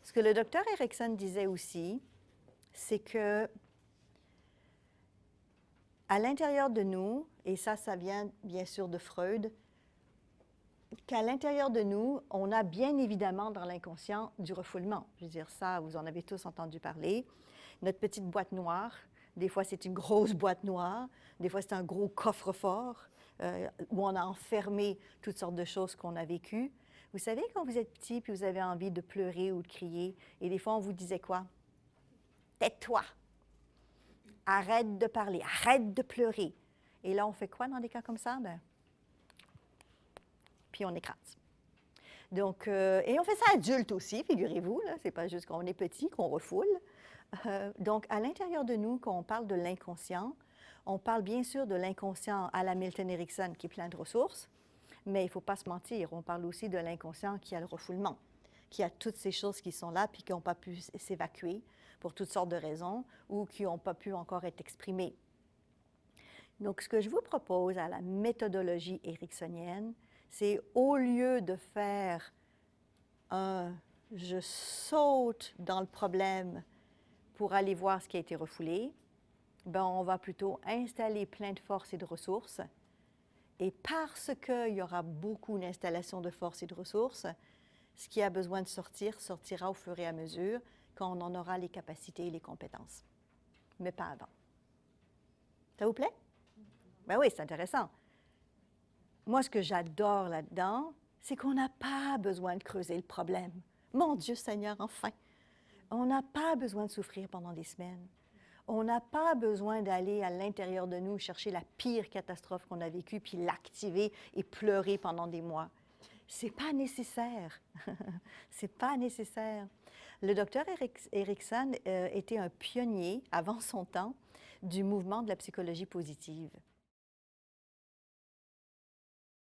Ce que le docteur Erikson disait aussi, c'est que à l'intérieur de nous, et ça vient bien sûr de Freud, qu'à l'intérieur de nous, on a bien évidemment dans l'inconscient du refoulement. Je veux dire, ça, vous en avez tous entendu parler. Notre petite boîte noire, des fois c'est une grosse boîte noire, des fois c'est un gros coffre-fort où on a enfermé toutes sortes de choses qu'on a vécues. Vous savez, quand vous êtes petit puis vous avez envie de pleurer ou de crier, et des fois on vous disait quoi? Tais-toi! Arrête de parler, arrête de pleurer. Et là, on fait quoi dans des cas comme ça? Ben, puis on écrase. Donc, et on fait ça adulte aussi, figurez-vous. Ce n'est pas juste quand on est petit qu'on refoule. Donc, à l'intérieur de nous, quand on parle de l'inconscient, on parle bien sûr de l'inconscient à la Milton Erickson qui est plein de ressources, mais il ne faut pas se mentir, on parle aussi de l'inconscient qui a le refoulement, qui a toutes ces choses qui sont là puis qui n'ont pas pu s'évacuer pour toutes sortes de raisons ou qui n'ont pas pu encore être exprimées. Donc, ce que je vous propose à la méthodologie ericksonienne, c'est au lieu de faire un « je saute dans le problème » pour aller voir ce qui a été refoulé, ben on va plutôt installer plein de forces et de ressources. Et parce qu'il y aura beaucoup d'installations de forces et de ressources, ce qui a besoin de sortir sortira au fur et à mesure quand on en aura les capacités et les compétences, mais pas avant. Ça vous plaît? Ben oui, c'est intéressant. Moi, ce que j'adore là-dedans, c'est qu'on n'a pas besoin de creuser le problème. Mon Dieu Seigneur, enfin! On n'a pas besoin de souffrir pendant des semaines. On n'a pas besoin d'aller à l'intérieur de nous chercher la pire catastrophe qu'on a vécue, puis l'activer et pleurer pendant des mois. C'est pas nécessaire. C'est pas nécessaire. Le docteur Erikson était un pionnier, avant son temps, du mouvement de la psychologie positive.